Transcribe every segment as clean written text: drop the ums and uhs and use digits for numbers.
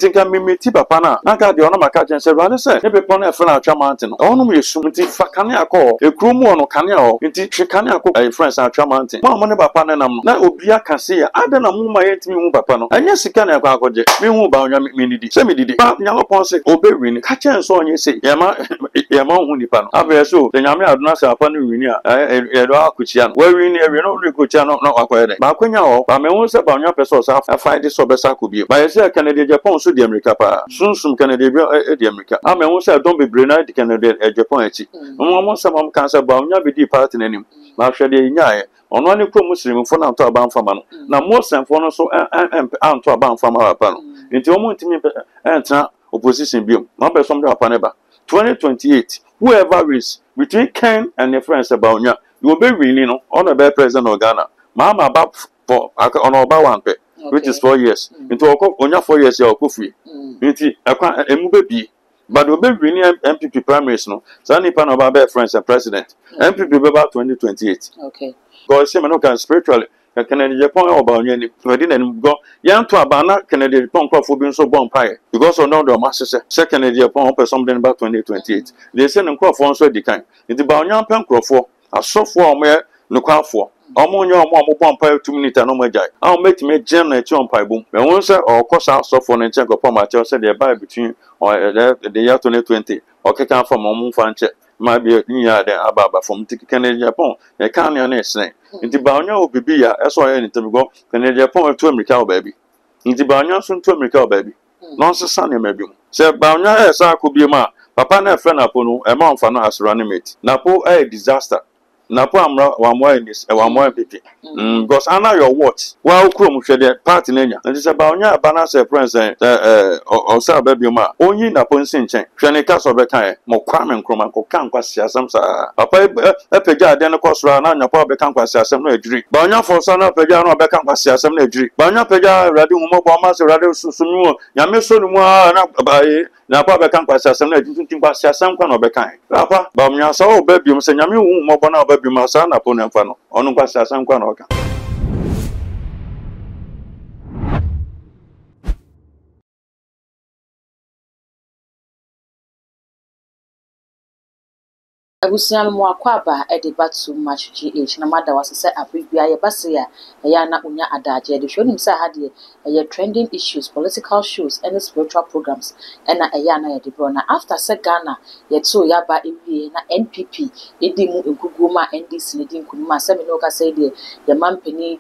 Intinka mimiti papa na nka de ono maka chen se rade se ne bepo na efe na atwa mountain ono mu yesum nti fa kane akọ ekrum ono kane o nti twe kane akọ friends atwa mountain mo ne papa na nam na obi aka se ya ada na mu ma yentimi hu papa no anya sika na akọ akọje me hu ba onwa me nidi se me didi pa nyalo pon se obewi ni ka chen so onye se yema hu nipa no abe so de nyame aduna se papa no wini a do akuchia no we wini ewe no rekuchia no akoye de ba kwanya o ba me hu se ba onwa person sa fight so be sa ko bi ba yesi Canada Japan so di America pa sunsum Canada di America me hu se don be brena di Canada Japan echi mo se mo kan se ba onwa be di party nanim ma hwe de nyae ono ne kro muslim fo na to aba mfama no na muslim fo no so anto aba mfama papa no nti o mu ntimi entra opposition biom no be some papa ne ba 2028 whoever is between Ken and the friends about nya you will be winning no on the president of Ghana mama back for on about one pe which is 4 years into onya 4 years ya okofui nti akwa emube bi but we be winning MPP primaries no so nipa no ba friends and president MPP be about 2028 okay because say no can spiritually Canada Japan oba onye ni wadi na go yan to abana Canada Japan crofo bi nso bomb pie because on the mass say Canada Japan person something about 2028 they say no crofo nso dikan nti ba onye ampan crofo asofo omo no kwafo omo onye omo bomb pie 2 minutes no majai am make me jam na echi on pie bom me won say okosa asofo no nchen ko ma tell say the buy between the year 2020 okeka from omo fanche ma be nya de ababa from Canada Japan e kan ya na esne nti ba onya obibi ya eso ya nti go Canada Japan to America o baby nti ba onya so to America o baby non se san ma bi se ba onya esa akobi ma papa na friend apo no e ma mfa no as running mate na po a disaster na po amra wa mo enis e wa mo MPP because ana your watch wa okrom hwede party na nya nti se ba onya ba na se friends o sa ba bi ma onyi na po nsin chen hwene ka so be kan mo kwa me nkroma ko kan kwa siasam sa papa epeja ade ne kosura na nya po be kan kwa siasam na adwiri ba onya for so na peja na be kan kwa siasam na adwiri ba onya peja rade hu mo bo ma se rade susunu nya me so nu na ba na pa be kan kwa siasam na adwiri tin kwa siasam kwa na be kan papa ba onya so o ba bi mo se nya me hu mo bo na bi ma sa na po na mfa no onu kwa siasam kwa na oka Abusian mo akwaba e de batu match GH na mada wasese abibia ye base ya ya na unya adaje de hwonim sa ha de ye trending issues political shows and spiritual programs na ya na ye de bro na after se Ghana ye to ya ba ewie na NPP edi mu enkugu ma NDC ne di nkunu ma se me no ka say de ye mampani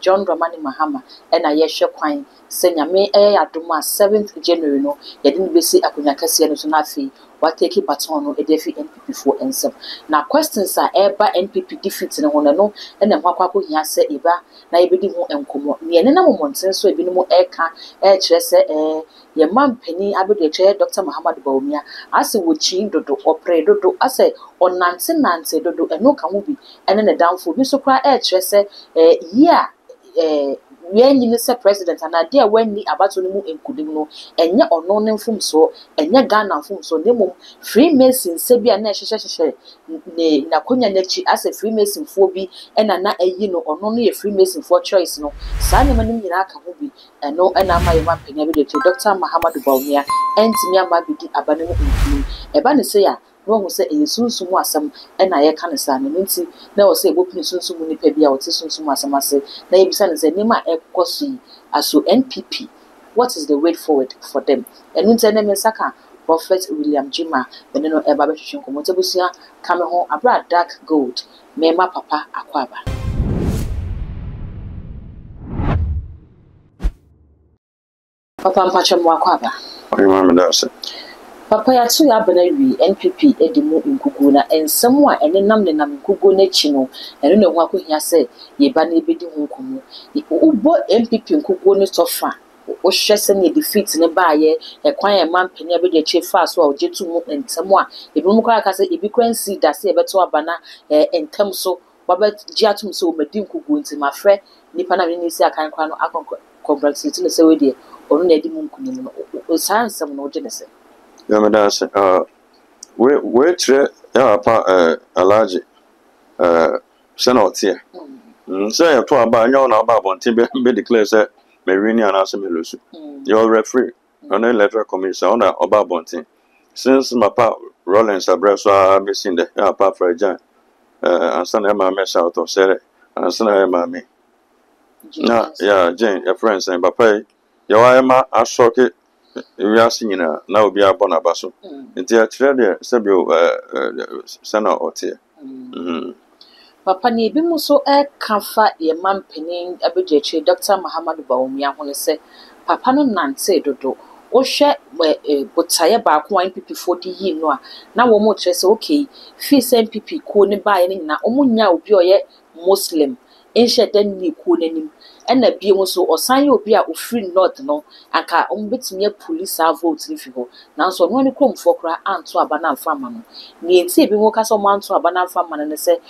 John Dramani Mahama na ye hwe kwan se nyame adoma 7th January no ye de besi akonya kase no so na afi what take baton no edefi NPP for ensem na questions are eba NPP defeat ne hono no na hwakwa ko hia se eba na ebedi ho enkomo ne ne na momonten so ebi no mo eka kire se ye mampani abedo kire Dr. Muhammad Bawumia ase wo chi dodo opre dodo ase onante dodo eno ka ho bi ene ne downfall bi so kra kire se yeah when you say president and idea when ni abato no mu enkudim no enye ono ne mfum so enye Ghana mfum so nemum Freemason se bia na hyehyehye ne na konya nachi as a Freemason fo bi ena na ayi no ono no ye Freemason for choice no sa ne manim nyina aka ho bi eno ena ma ye mampanya bi de Dr. Muhammad Bawumia entimi aba bi di abane mu enkudim eba ne se ya no ho se esunsumu asam na ye ka ne sa ne nti na wo se ebopini sunsumu ni pa bia wo te sunsumu asam ase na ye bisa ne se nema ekosu aso NPP what is the way forward for them and nti na me saka Prophet William Jima beneno eba betwetwe nkomo tebusia ka me ho abra dark gold mema papa akwaba papa mpacho mo akwaba Mama dasa papa ya tu ya bana wi NPP edimu nkugu na ensem a enenam ne nam nkugu na chi no eno ne ho akohia se ye ba na ebedi ho nkomo ubo NPP nkugu ne tofa o hwese ne defeat ne baaye ekwan e mampani abedi achi fa so a ojetu mu ensem a ebi mu kra ka se ebi kransi da se ebeto abana entem so baba giatum so medi nkugu nti mafre nipa na ni si akan kwa no akon congratulate ne se we de onu na edi mu nkunim no o sansem no oje ne se Yamadas, we tre pa alaji senate say to aba nya na aba bontin be declare say me win and as me lose. You're referee. on electoral commission on oba bontin since my pa Rollins abreso a missing the apart for Jan and son my mess out of Sere and son my me na yeah Jane a friend saying papa you are ma asoke we are seeing na obi abona baso nti a kire de sebio sana otie Papa ni bi mu so kafa ye mampenin abegyeche Dr. Muhammadu Bawumia ho ne se papa no nante dodo wo hwe botaye ba ko NPP 40 yi no a na wo mo kire se okay fi se NPP ko ne ba ye ne na omunya obi oye Muslim enhye dan ni ko nanim ena bie mu so osan ye obi a ofri north no aka ombetimi police vote ni fi ho na so no ne kromfo kra anto abana afama no ni enti bi mu ka so manto abana afama no ne se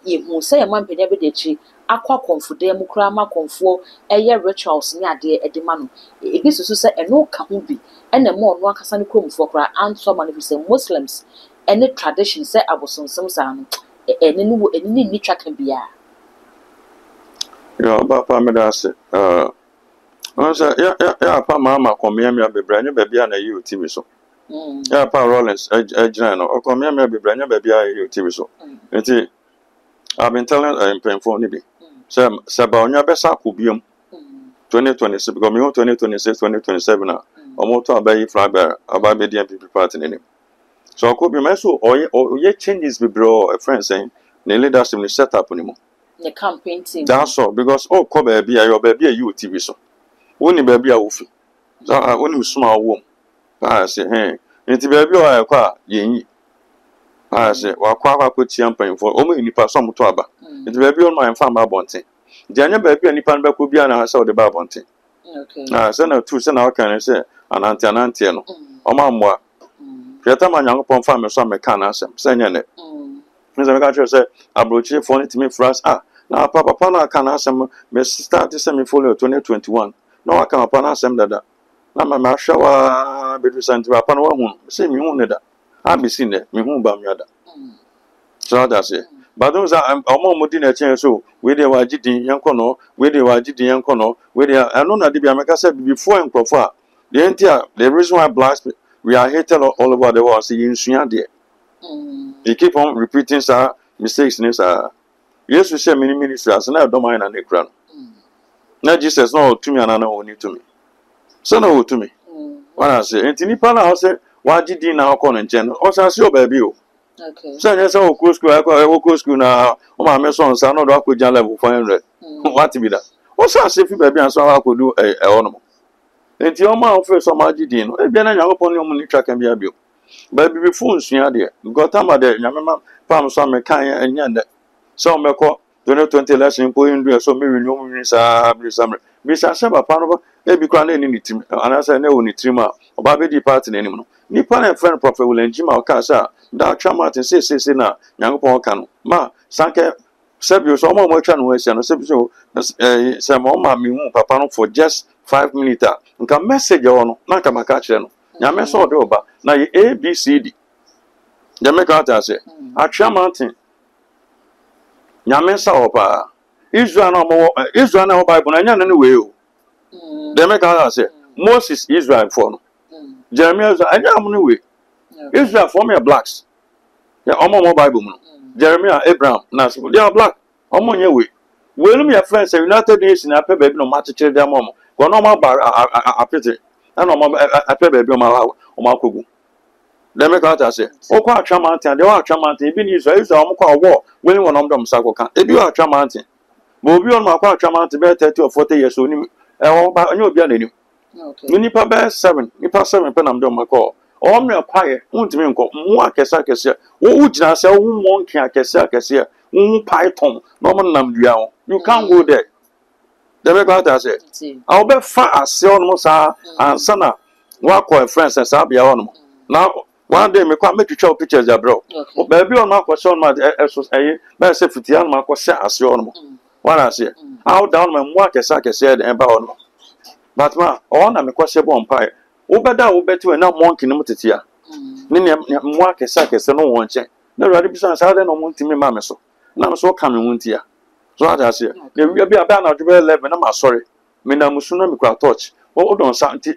ye hu se ye mampenya be de chi akwa konfude mu kra ma konfo eye rituals ni ade edema no ebi susu se eno ka ho bi ena mo no akasa ne kromfo kra anto ma no fi se Muslims ene tradition se abosonsem sa no ene ni twa kan bia. Yeah, papa me da se ya pa mama komia me bebra nya bebia na yi otimi so ya pa Rollins ejina no komia me bebra nya bebia yi otimi so nti I've been telling painful ni bi se ba onya besa kobiam 2026 because me 2026 2027 na omo to abayi flag aba be DMP party ni so kobiam so oye changes bebro a friend saying the leadership ni set up ni mo the campaign team. That's all because come baby, your baby you TV so. Only baby a wofi. So only small womb. I say, hey, into baby or qua ye. I say, well, qua put champagne for only nipa some to aba. Into baby on my farm abonte. Janya baby and nipan back could be an answer the babonte. Okay. I send her two send our can I say an antiano. O mamma. Pieta man young upon farm some mechanics, send it. Mr. Gacher said, I broach you for it to me for us. Now, Papa Pana can ask him, Miss Start to send me follow 2021. No, I can't pass him that. Now, my shower be sent to a pan one, see me on that. I'll be seen it, me whom bam yada. So that's it. But those are a more dinner chance. So, where they were Jidin Yankono, where they were Jidin Yankono, where they are, I know that the America said before and profile. The entire, the reason why blacks we are hated all over the world, see in Suyandia. You keep on repeating, sir, mistakes, sir. Yes, we say many ministers, and I don't mind an ekran. Now, Jesus, no, to me, and I know only to me. So, no, to me. What I say, and Tinipana, I say, why did you now call in general? Also, I see your baby. Okay. So, yes, I will school, I will school now. Oh, my son, son, no, I could jam level 500. What to be that? Also, I say, baby, and so I could do a ornament. And your mouth first, some Argentine, if you're not upon your money track and be a bill. But before, see, dear, got time of the Yamama, Palm, some Mekaya, and Yanda. So me ko 2020 election ko indu so me renew me sa summer me sa seba panoba e bi kwa na ni tim ana say na woni tim a oba be di party na nim no ni pa na friend prophet will njima o ka sa da twa martin say na nyankopon ka no ma sanke sebio so mo twa no asia no sebio say mo ma me hu papa no for just 5 minutes nka message o no na ka maka kire no nyame so de oba na ye ABCD de me ka ta say atwa martin Nyame sa opa Israel na Bible na nya na we o dem make am say Moses Israel for no Jeremiah anya am no we Israel for me blacks ya omo Bible mu Jeremiah Abraham na so they are black omo nya we no your friends United Nations na pe baby no matchere dem omo go no ma ba apete na no ma pe baby omo akogu dem make am say o kwa atwa mountain dey wa atwa mountain bi ni Israel omo kwa war when one of them sakoka ebi wa atwa mountain but obi on ma kwa atwa mountain be 30 or 40 years onim ba onye obi ananim okay nipa be 7 nipa 7 pe nam dem makọ o me kwaye untimi nko mu akesa wo ugina se wo monki akesa wo python no mo nam dua ho you can't go there the make out say I be fa ase on mo sa ansa na wa call friends and sa bia on mo now one day me kwa make you pictures ya bro o baby on ma question ma so say be say fitia ma kwa say ase on mo what I say how down my mu akesa de ba on mo but ma o na me kwa say bon pai wo beda wo betu na monki no tetia ne mu akesa no won che na rade bisa sa de no mo ntimi ma me so na me so ka me wuntia so I say the we be aba na 11 na ma sorry me na musu na me kwa touch o don sa nti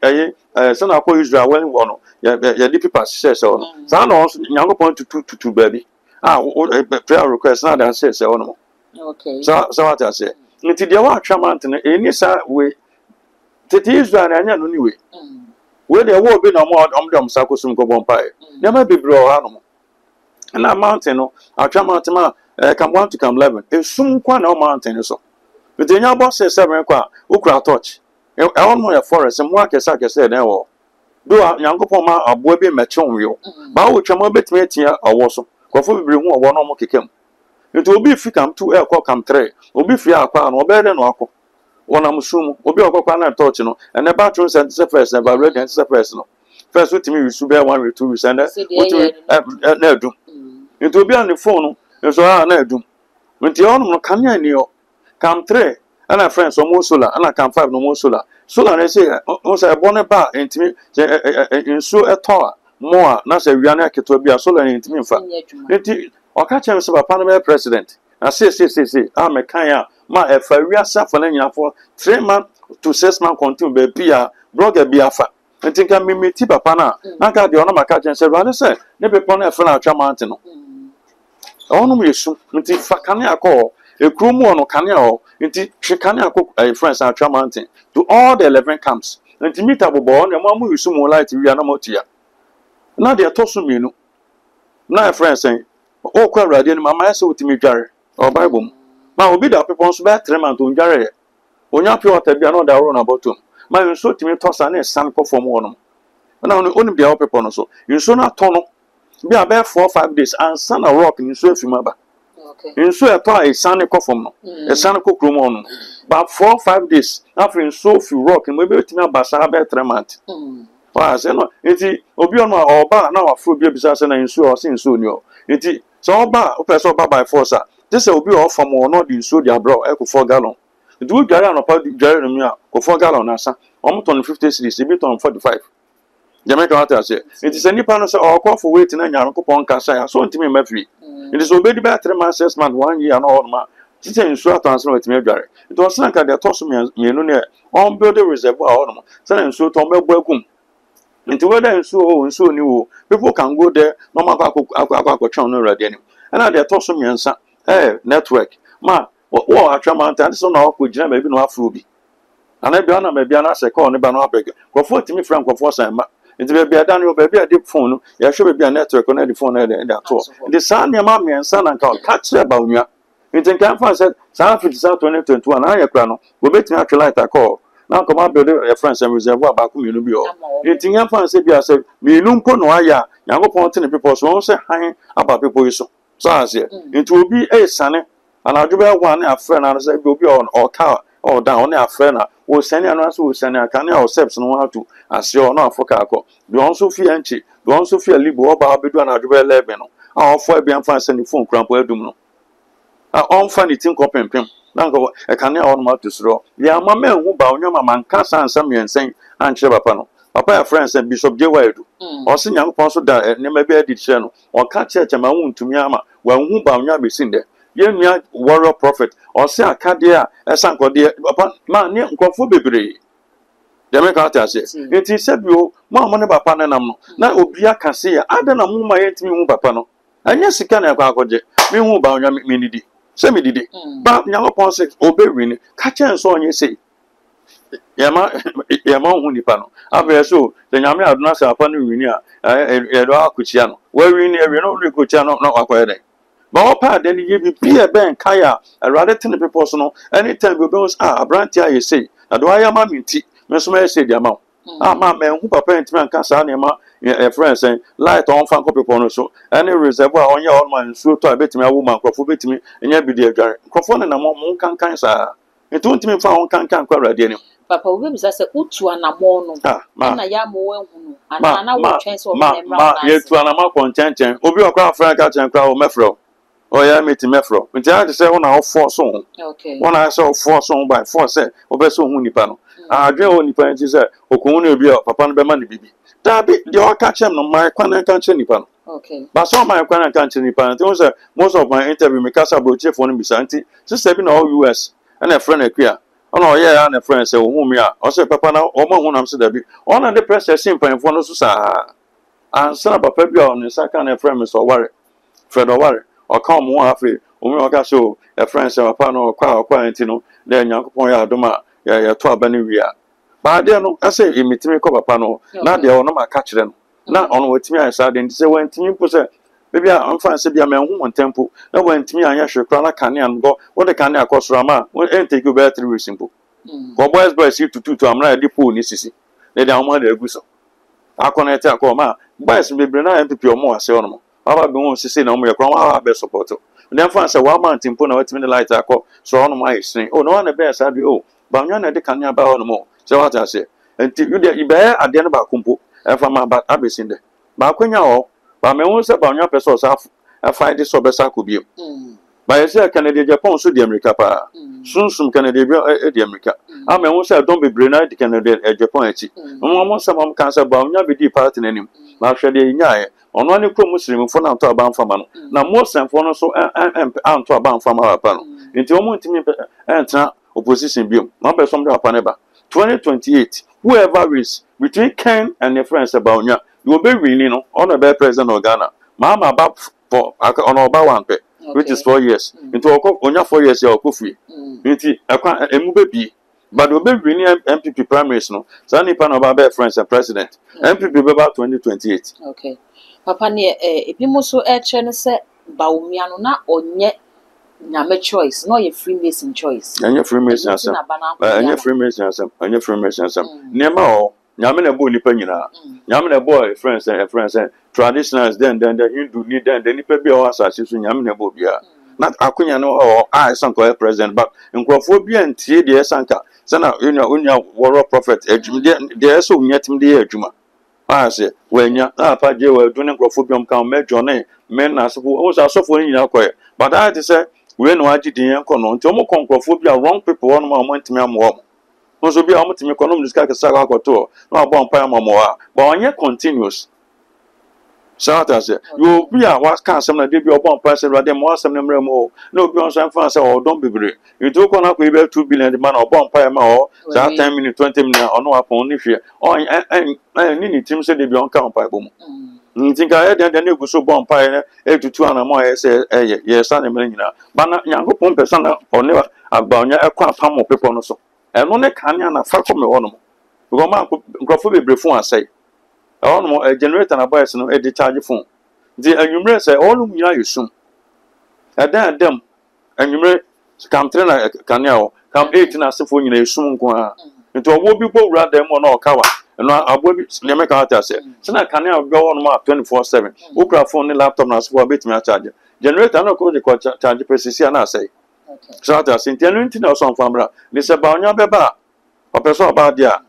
se na akọ Israel when no ya di people share se no sa na also Nyankopɔn tutu baabi prayer request na da se no Okay. so what I say nti dia wa atwa mant no eni sa we tete Israel na anya no ni we we dey wo bi na mo am sa kosum ko bon pae na ma bibro ha no na mountain no atwa mountain ma come 1 to come 11 esum kwa na mountain so nti nya boss 7 kwa ukura torch on mo ya forest mo akesa na wo do Nyankopɔn ma aboa bi mɛtwe yo ba wo twam obetime atia owo so kofo bibiri hu owo no mo kekam nti obi fi kam 2 kam 3 obi fi akwa no obede no akọ wona musumu obi okokwa na torch no and the bathroom center first and ready center first no first with me you be 1 or 2 weeks and na edum nti obi on the phone no so na edum nti on no kan ya ni yo kam 3 ana friends so mo solar ana kam 5 no mo solar na say on say born ba ntimi nso eto mo na say wiane aketo bi solar ntimi mfa nti oka chem se papa no be president na say me kan ya ma efa wiasa for na nyafo 3 months to 6 months continue be bia blogger bi afa nti kan mimiti papa na aka de ono maka chem se ruane say ne pepo na efa na atwa mountain no ono mo yesu nti fa kan akọ ekromu ono kan ya o nti twe kan akọ friends atwa mountain to all the 11 camps nti meter bobo no mo yesu mo light wi na mo tia na de to so minu na friends o kwa radio ni mama ese otimi dware o bible ma obi da people so be 3 months on dware onya pure water bia no da ro na bottom ma nso otimi tosa na san ko form wono na onim dia people no so nso na to no bia be 4-5 days and san a rock nso afima ba nso eto a san ko form no e san ko krom ono ba 4-5 days after nso fi rock mo be otimi abasa be 3 months wa se no nti obi ono oba na wafro bia bisa se na nso o se nso ni o nti so oba o person oba by force this obi o from o no di nso dia bro e ko 4 gallon nti wo dware anopa dware no mi a ko 4 gallon na sa o mo ton 50 cedis e bi ton 45 Jamaica what I say nti se nipa no se o ko for wait na nyaron ko pon kasa ya so ntimi mafiri nti so obedi ba 3 months 6 months 1 year na o ma tite nso atanse na otimi adware nti o se nka de toso mienu ne on build a reservoir o no se na nso to mebo agum nti whether nso ni wo people can go there no ma akwa twa no radio ni na de toso miensa network ma wo atwa mountain so na akwa gina ma bi no afro bi ana bia na ma bia na se call ne ba no abeg ko fo timi frank ko fo san ma nti be bia dan wo be bia de phone no ya hwe be bia network na de phone na de ato the san ne ma miensa na ka catch ba onwa nti kan fa se san 2021 na ya kra no wo betimi atwa light akọ na come build a friends and reservoir ba ku mienu bi o etinga fan se bia se mienu nko no aya Nyankopɔn tene people so say han aba people so ase nti obi sane anadwo be wan na afre na say obi o ka o down na afre na o sane anu so o sane aka na o steps no ha to ase o na afoka akọ bi on so fi anchi bi on so fi libo oba bedu anadwo be 11 no a ofo bia fan se ni phone krampo adum no a on fa ni tin ko pempem nango e kan ya on ma to sro ya mama hu ba onyo mama nka san sam yensen anche papa no papa ya friends and Bishop J Waidu o se Nyankopɔn so da ne ma bi adi kire no o ka church ma hu ntumi ama wa hu ba onyo besin de ye nua warrior prophet o se akade a esan kode papa ma ne nkofo bebre Jamaica ta se enti se bio mo ne papa ne nam no na obi aka se ya ada na mu ma yetimi hu papa no anya sika na akwa akɔgye me hu ba onyo me nidi se me didi ba Nyankopɔn se obewini ka chen so onye se yama hu nipa no abe so the nyame aduna se apa no wini a do akuchia no wa wini e no rekuchia no na akoye den ba opa de ni ye bi e ben kaya rather than people so no anytime we be abrantia ye say na do ayama minti me so me say dia ma ma me hu papa ntimi anka sa na ma friends light on fan copy people no so any reservoir on your man so to abetimi awu man krofo betimi enya bi de adware krofo na mo kankan sa etu ntimi fa on kankan kwa radio ni papa obi bisa se utu anamo no na ya mo ehunu ana wo twen so me mra ye tu anama konchenchen obi okwa afra ka chen kwa o mefro o ya meti mefro nti a de se wona ofo so okay wona se ofo so by force se obeso hu nipa no adwen o nipa nti se okun na obi papa no be ma ne bibi dabi de o ka chem no mai kwana kan che nipa no okay but so mai kwana kan che nipa nti o se most of my interview me kasa bro chief no bisa nti sister bi na all US and a friend akua ɔna ɔyɛ ana friend sɛ ohun mi a ɔsɛ papa na ɔmo ho nam sɛ dabi ɔna de pressure si mpanyinfoɔ no so saa ansa papa bi a ɔne nsa ka na friend mi sɛ ɔware fred ɔware ɔka ɔmo ho afei ɔmo ɔka so friend sɛ papa no ɔkɔ nti no dɛ nyankopɔn yɛ adom a yɛto aba no wie a baadeɛ no ɛsɛ emitimi kɔ papa no na deɛ ɔno ma ka kyerɛ no na ɔno watimi ayɛ saa de nti sɛ wantimi mpo sɛ ebi a ɔmfa sɛ bia mɛnhu wɔn tempo na wantimi anyɛ hwɛ kora na kanea no bɔ wɔde kanea kɔ soro ama ɛntake you bɛyɛ 3 weeks mpo boys yi tututu amena yɛde pole ne sisi na de ahoma de agu so akɔ na ɛte akɔ ma boys bebree na MPP ɔmo ase ɔno aba bɛ wɔn sisi na ɔmo yɛ kora wɔn aba bɛ support na mfa sɛ wɔn ama ntimpo na watimi ne light akɔ so ɔno mo ayɛ sin na wɔn na bɛyɛ saa bi ba nwa na de kanea ba ɔno mo sɛ wɔte ase nti you de ibɛyɛ adeɛ no ba kompo ɛfa ma ba abesin de ba akonya hɔ ba me won se ba onwa pese osa afa de so besa ko biem ba yesi Canada Japan so de America pa sunsum Canada bi de America a me won se don bebre na de Canada Japan achi mo se mo kan se ba onwa be di party nanim ba hwe de nyae ono ne kro muslimfo na to aba mfama no na mo semfo no so anto aba mfama pa no nti o mo ntimi entra opposition biem ma be som de apa ne ba 2028 whoever wins between Ken and the friends about Onya, you will be winning on a better president of Ghana. Mama about for on about 1 pay, which is 4 years. Into Onya 4 years, you're coffee. Into a movie, but will be winning MPP primaries. No, Sunny Pan about friends and president. MPP about 2028. Okay. Papa, near a Pimoso Chen said, Baumiano na Onye. Nyame choice, no your Freemason choice. And your Freemason, and your Freemason, and your Freemason. Near my Nyame na bo nipa nyina. Nyame na boy friends and traditionals then the Hindu need then the nipa bi o asase so nyame na bo bia. Na akonya no I sanko president but nkrofo bi antie de sanka. Sana unya war prophet adwum de so nyatim de adwuma. I say wenya na pa je wa du ne nkrofo bi omka mejo ne men na asofo o asofo nyina koye. But I say we no agidi yen kono nti omo konkrofo bi a wrong people won ma omo ntimi amwo nso bi a omo timi kono mdiska ka saka akoto na abo mpa ammo a but onye continuous Shata say you be a was can some na dey bi obo mpa say rade mo asem na mremo na obi on so mfa say o don bebre you do kono ko be 2 billion the man obo mpa ma o that 10 minutes 20 minutes ono apon ni hwe on ni tim say dey bi on ka mpa bo mu ntinka ya den egu so bon pa ye etutu anamo ye se ye sa ne mre nyina ba na Nyankopon pesa na one agba onya ekwa apam pepo no so eno ne kania na fa ko me wono mo because man nkrofo bebre fun asai wono mo generator na boys no e de charge fun di anwumre se wono nyina yesum adam anwumre kam 3 na kania o kam 8 na asefo nyina yesum nko a nti owo bi bo wura dem no okawa no abo bi le make out say na can you go on ma 24/7 ukra phone ni laptop na so bit me charge generator no ko de ko charge precise na say okay so that say internally na so famra ni se ba onya be ba o person ba dia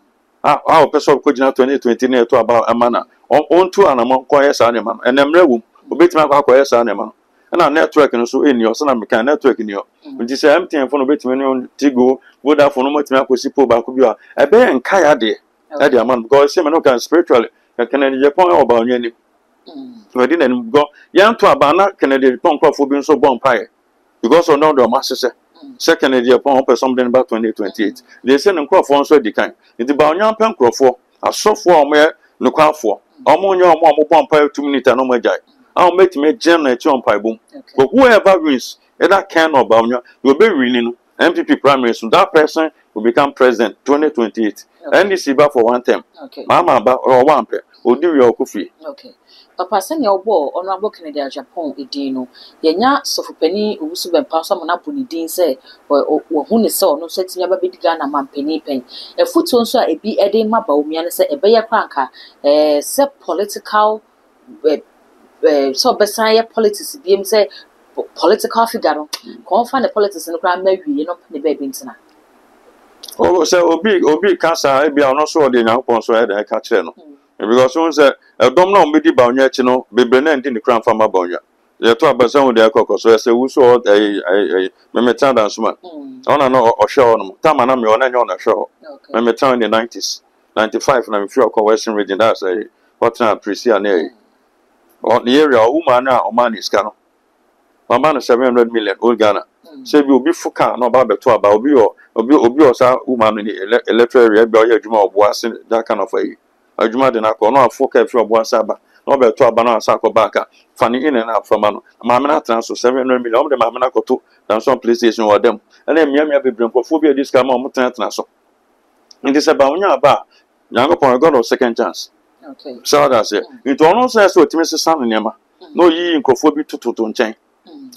o person ko gina 2020 na to about amana on to anamo ko yes ane ma enemre wum obetime akwa yes ane ma na network no so eni o so na meka network ni o nti se MTN phone obetime ni Tigo Vodafone mo time akosi po ba ko bi a ebe enka ya de Eddie man because say me no can spiritually can Japan oba onye ni we dey na go yan to abana Canada Japan crofo bi nso bon pie because on the masse second Japan on something about 2028 they say no crofo nso di kan nti ba onyan pen crofo asofo omo no kwafo omo onye omo bon pie 2 minutes no majai I will make me jam na chi on pie boom but whoever wins either can or ba onyan you be winning MPP primary so that person will become president 2028 NDC ba for 1 term okay mama ba or 1 pe odi we okufi okay papa send your ball honorable Canada Japan edin no yenya sofopani owusu bempa so mo na boni din say wo hu ne se ono so tinya ba bediga na mampani pen efuto nso a ebi ede ma ba omia ne se ebeye kranka se political so besan ye politics biem say political figure no kon fa ne politics no kra ma wie no ne ba bi ntina oh say obi kasa e bia ono so de Nyankopon so e de ka kire no because one say dom na omedi ba onya chi no bebre na ndi ne kran fa ma ba onya ye to abasan wo de akoko so say wuso me metan dan so ma ona no ohwe no tama na me ona nya ona hwe me metan in the 90s 95 na me fi akọ Western region that say what na appreciate na on the area woman na o man is kano mama na 700 million old Ghana say you be fuka no ba beto aba obi o sa woman ni electoral area be o ya adwuma oboase that kind of adwuma de na ko no afuka efi oboase aba no beto aba no asa ko baka fani in and out from no ma me na transfer 700 million o de ma me na koto dan some PlayStation or them and then me bebre nkofo bi dis ka ma mo tena so ndi se ba onya aba nyango pon God of second chance. Okay. So that's it. Into ono say so timi se san nema. No yi nkofo bi tututu nchen.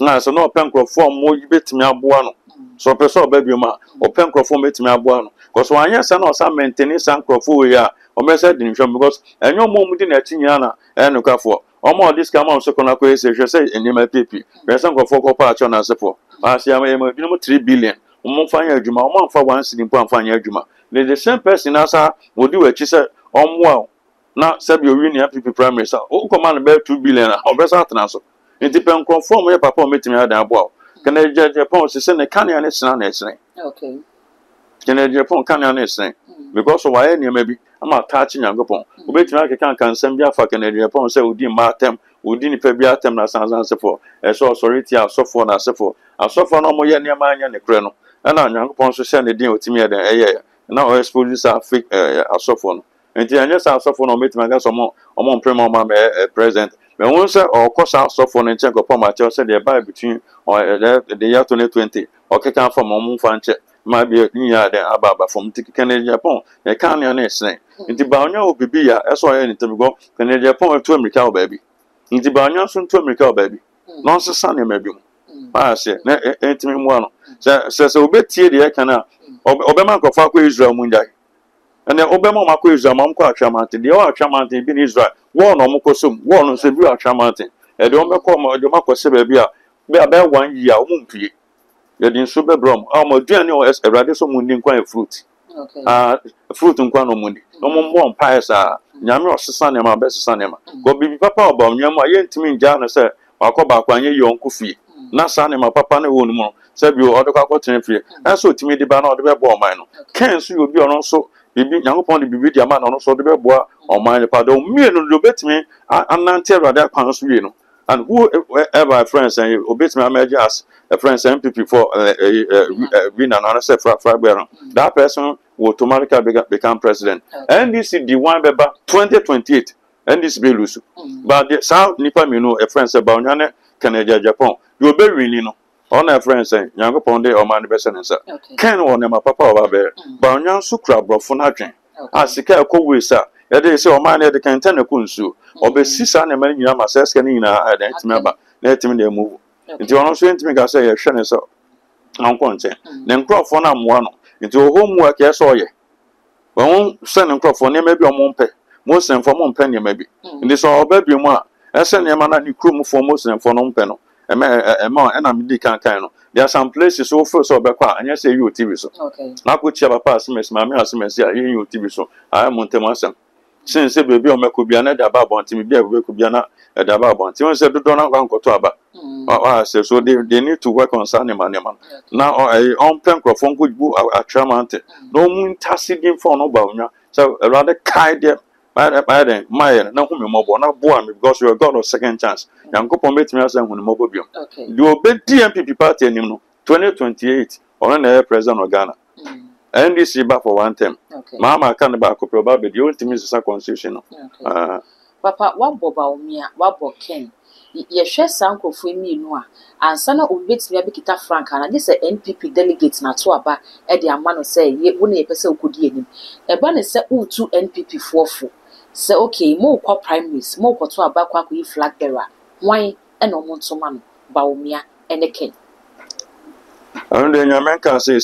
Na so no pen nkofo mo yi betimi aboa no. So person oba bi ma o pen nkofo betimi aboa no. Because wanya say no sa maintain san nkofo we ya o me say din hwam because enyo mo mu di na chinya na enukafo. Omo this come on so kona ko say enima pepi. We say nkofo ko pa acho na sefo. Asia me bi no 3 billion. Omo fanya adwuma, omo amfa 1 cedi mpo amfanya adwuma. The same person asa wodi wachi say omo na sabi owi ni APP primary sa o command be 2 billion obesa atena so nti pen conform ye papa o metimi adan abo kana je pon se ne kan ya ne sina na esene okay kana je pon kan ya na esene because of why ni bi ama touch nyangopon obetimi akeka kan nsem bi afa kana je pon se odi ma tem odi ni pa bi atem na sansan se for e so authority asofo na asofo no mo ye ne ma anya ne kre no na nyangopon so se ne din otimi adan eye na o expose sa fake asofo no nti anya sa asofo no metima ga so mo prema ma president me won say o kosa asofo no nche ko ma che say the buy between the year 2020 o keka from mo mfa nche ma bi nya den ababa from tikene Japan e kan ya na esene nti ba onya obibi ya eso ya nti go kene Japan to America o baby nti ba onya so to America o baby no so sa ne mabi mu ma se na entimi mu ano se obetie de kana obema ko fa ko Israel mu njai and then Obama Mako Israel Mamko Achamantin, the old Achamantin in Israel, one or Mokosum, one on Sebu Achamantin, and the Omako, the Mako Sebia, be about 1 year, Mumpi. You didn't super brom, almost Daniel as a radical mundin quite fruit. Okay. Fruit and quano mundi. No more pious are Yamro Sanema, best Sanema. Go be papa about Yama, yet to me, Jana said, I'll call back 1 year young Kufi. Not Sanema, Papa, no one, said you other cotton free. And so to me, the banner of the web mine. Can't you be on also? Bibi nyankopon de bibi dia ma na no so de beboa o man pa do me no do betimi anante rada kwan so we no and whoever friends and obetimi amaje as a friends MPP for we na na say fra that person will automatically become president. NDC the one beba 2028 NDC be lose but the south nipa me no a friends about nyane Canada Japan you be really no on a friend saying, Yankopon de or man besen and sir. Ken on my papa over there, but Yan Sukra bro for nothing. As the care co with sir, they say, or man, they can tell a kunsu, or be Sisan and many Yama says, Canina, I don't remember, let him they move. Into your own to make us say a shannon so. Uncontent. Then crop for nam one into homework, yes, or ye. Well, send and crop for name maybe a monpe, most and for one penny maybe. And this all baby more. I send your man and crew for most and for non penal. And I'm the kind. There are some places so first or back, and yes, you TV so. Okay. I could chop pass miss mammy as miss you TV so. I am Montemasam. Since a baby on Macubiana, the Babon, Timmy, we could be an at the Babon. Timon said, don't uncle to Abba. I said, so they need to work on Sunday money. Now, I on Pencroft could go at Tramante. No moon tasking for no bowna, so a rather kind. My no mobile, not born because you are God of second chance. Young couple met me as a mobile. Okay. You obey DMPP party and 2028 or an president of Ghana. NDC back for 1 term. Mama can't back up about the ultimate constitution. Papa, what boba me, what boken? Ye share sanko for me no and sana obet me abikita frank and this NPP delegates na to aba e de amano say ye wona ye pese okodi anim e ba ne se utu NPP fofo say okay mo kwa primaries mo kwa to aba kwa yi flag bearer wan e no mo ntoma no ba omia ene ken and then your man can say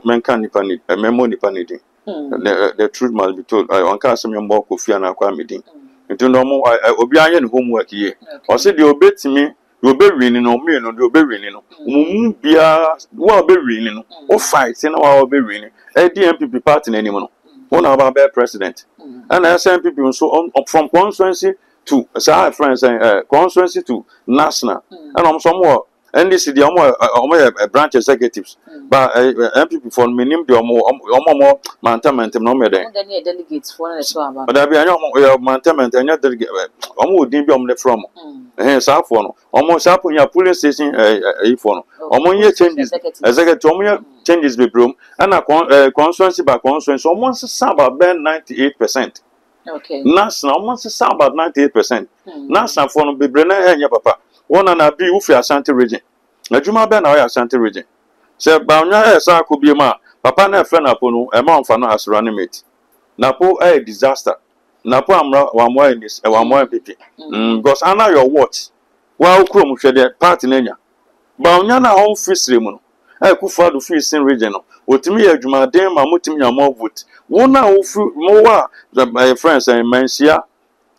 men can nipa need memo nipa need the truth must be told I on can say me mo Kofi na kwa meeting into no more obi anye homework here or say the obetimi you be winning no me no the be winning no mumu bia wo be winning no o fight na wo be winning DMPP party na anim no won about be president and SNPP so from constituency to say friends constituency to national and some more NDC the omo branch executives but MPP for minimum the omo management no me den then delegates for na so aba but that be anyo management anyo delegate omo odin bi omo from saa for no omo saa ponya police station for no omo ye changes executive omo ye changes be brom na constituency by constituency omo sesa about 98%. Okay. National almost about 98%. National for no be brena enya papa. One na bi ufi Ashanti region. Adwuma be na Ashanti region. Se ba onya esa ko bi ma papa na friend apo no e ma mfa no as running mate. Na po a disaster. Na po amra wa mo enis e wa mo pipi. Because ana your watch. Wa ukrom hwede party na nya. Ba onya na hon fisire mu no. E ku fa do fi sin region no. Otimi ya adwuma den ma motimi nya mo vote. Wona ofu mo wa my friends and mensia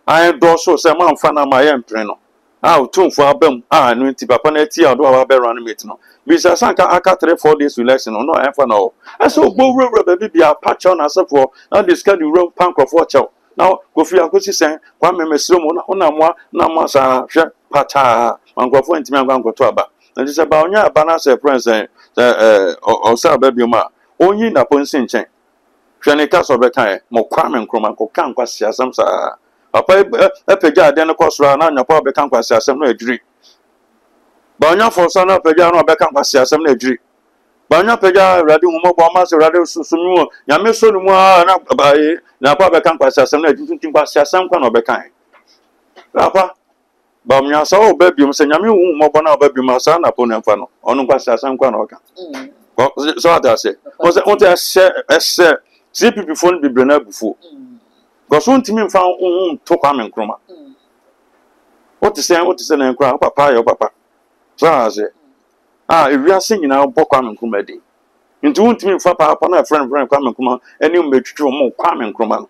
I do so say man fa na ma ye mpre no. Otumfo abam no nti papa na ti ado wa be run mate no. Bisa sanka aka 3-4 days election no e fa no. Eso go wura baby bia patch on asefo na discuss the room pancroft chew. Now Kofi Akosi sen kwa memesiro mo na mo na mo sa hwe pata pancroft ntimi anko aba. Na say ba onya aba na say friends o sa baby ma onyi na ponsi nchen. Hwene ka so be kan mo Kwame Nkrumah ko kan kwasi asem sa papa epega de ne kosoro na nyapa be kan kwasi asem na adwiri ba onya forso na pega na be kan kwasi asem na adwiri ba onya pega rade humo bo ma se rade susunu nyame so nu mu na ba nyapa be kan kwasi asem na adwiri tin kwasi asem kwa na be kan papa ba onya so obabium se nyame humo bo na obabium asa na po na mfa no onu kwasi asem kwa na oka so that say on te ese CPP phone be brena before. Because one team found to Kwame Nkrumah. What is saying na Nkrumah papa your papa. So I say, if we are singing now Kwame Nkrumah day. Into one team for papa na friend Kwame Nkrumah and you make true more Kwame Nkrumah.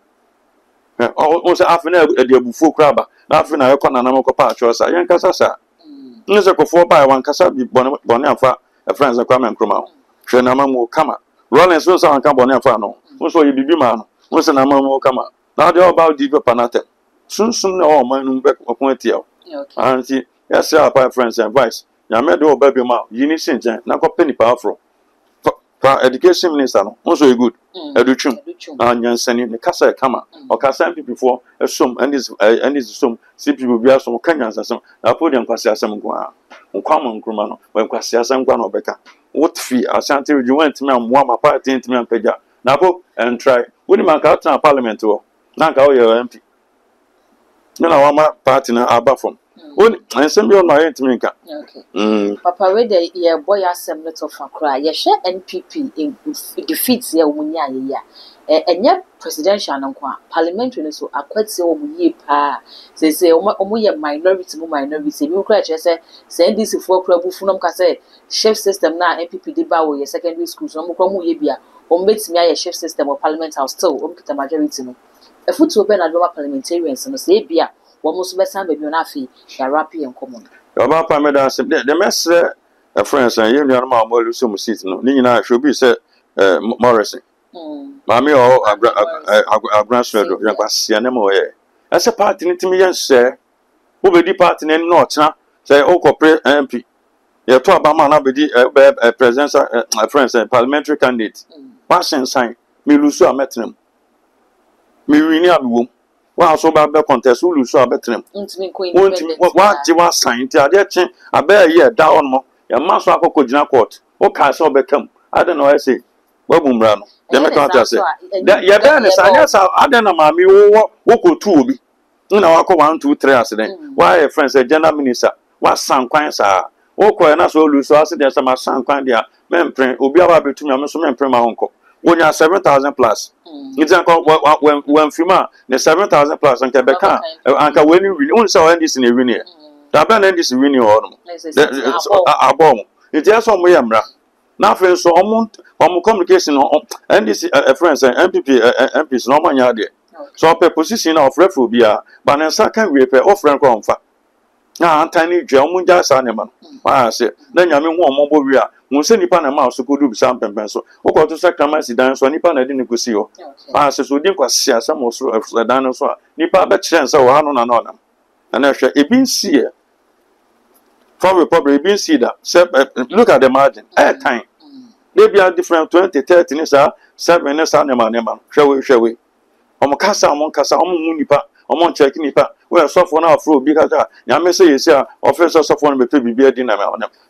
Oh, say after the before crabber. After na yokona na moko pa chosa. Yan kasa sa. Nse ko 4 by 1 kasa bi bone afa friends Kwame Nkrumah. Hwe na mamu kama. Rollins so sa kan bone afa no. So you bibi man, once na mama kama. Now they all about deep panate. Soon all man back point here. And see, yes, our friends and advice. Ya made all baby ma, you need since na ko penny powerful. For education minister no, also good. Educhum. And Yansani the casa kama. Or casa people before assume and this assume see people be some Kenyans and some. I put them kwasi asem kwa. Kwame Nkrumah no, when kwasi asem kwa no beka. What fee Ashanti you went me am wa party ntimi am peja. Na go and try. When man ka na parliament wo. Na ka o ye MP. Na wa party na aba from. When ensem bi on na ntimi nka. Okay. Papa we dey ye boy assembly to fakra. Ye share NPP in defeats ye omunya ye ya. Enye presidential nankwa parliamentary no so akwati omuye pa. Say omuye minority mi kra che say NDC for kra bu funum ka say shift system na NPP dey ba wo ye secondary schools no kra mu ye bia. Betimi aye shift system or parliament house still kita majority no efutu obe na do parliamentarians no say bia wo mo so besan ba bi na afi ya rap en common yo ba pa me da se the mesre friends and you know ma mo lu so mu seat no ni nyina hwe bi say Morrison mami o agraswedo ya kwasia ne mo ye ese party ni timi yen share wo be di party ni no chana say o corporate MP ye to abama na be di presidential friends and parliamentary candidate passion sign me lusu ametnem me wini abiwom wa so ba be contest lusu abetrem ntimi ko independent wa ti wa sign ti ade chen abe ye da on mo ya maso akoko gina court o ka so be kam ade no say wa bumra no de me kan ta say ye be ne sanya sa ade na ma mi wo ko tu obi na wa ko 1 2 3 accident wa ye friends general minister wa san kwan sa o ko na so lusu accident sa ma san kwan dia mempren obi aba betumi am so mempren ma honko wonya 7,000 plus it's when fima the 7,000 plus anka beka anka weni win on so ndis na win here da ba na ndis win here no abom it is so mo yamra na afen so omo communication ndis friends MPs no manya de so per position of referee bia ba na saka we per offering ko mfa na antani dwa omo ja sa ne ma ma se na nyame hu omo bo wi a mu se nipa na ma so ko du bisa pempen so wo ko to sakrament dan so nipa na de ne kusi ho ma se so din kwasi asam so dan so nipa ba kire nsa wo hanu na na ona na hwe ebin see from republic ebin see that look at the margin time they be are different 20 30 ni sa 7 ni sa ne ma hwe we omo kasa omo hu nipa omo check nipa where suffer now for because Yame say, yes, officer suffer me to be a dinner,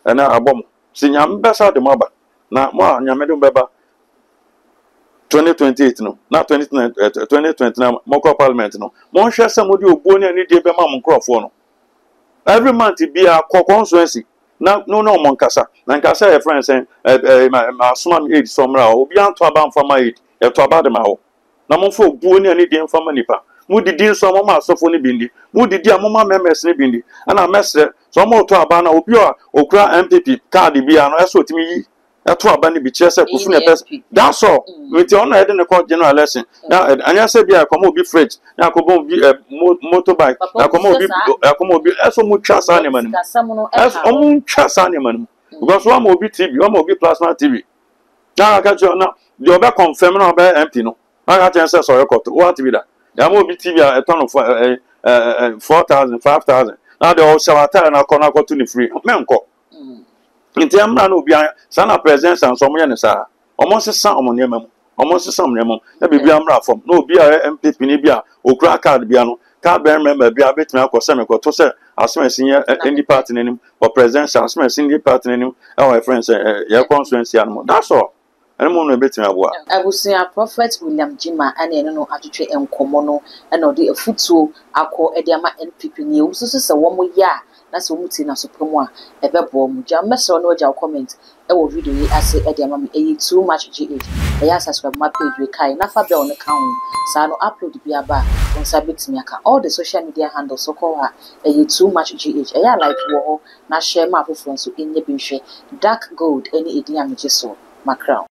and I bomb. See, Yam Bessa the Maba. Now, more Yamedum Beba 2028, no, not 2029, Moko Parliament, no. Mon share somebody who born any day by Mamma Crawford. Every month it be a constituency. Now, no, Moncasa. Nancasa, a friend saying, my son aid somewhere, or beyond to about for my aid, to about the Mao. Namon born any day from Manipa. Moody deal some of my sophony bindi, Moody dear Mamma members bindi, and I master some more to Abana, Opia, Okra MPP, Cardi Biano, as what me. That's what Bandy be chess. That's all. With your own head in the court general lesson. Now, and I said, yeah, come over be fridge. Now, come over be a motorbike. Now, come over be as a much chas animal. As a moon chas animal. Because one will be TV, one will be plasma TV. Now, I got you now. You're back confirming about empty. No, I got answers or record. What to be that? There will be TV a ton of 4,000, 5,000. Now, they all shall tell and I'll go to the free. Menko. In terms of Sana presence and some yenisa, almost some on Yemem, almost some Yemem, that be Biamra from no beer MP Pinibia, or crack card piano, card bear member, be a bit milk or semico to say, as soon as senior any part in him, or presence as soon as senior part in him, our friends, your constituency animal. That's all. And I'm bit in a war. I will say a prophet William Jima and no attitude and Comono and or the footstool, I call Ediama and Pipi news, this is a 1 more year. That's what we na supremo ebe bom jam message no ja comment e wo video yi ase e de am e too much gh e ya subscribe my page we kai na fa be on account sa no upload bi aba on sabit me aka all the social media handles so call her e too much gh e ya like wo na share ma foforo so enye bi hwe dark gold any edi am so my crown.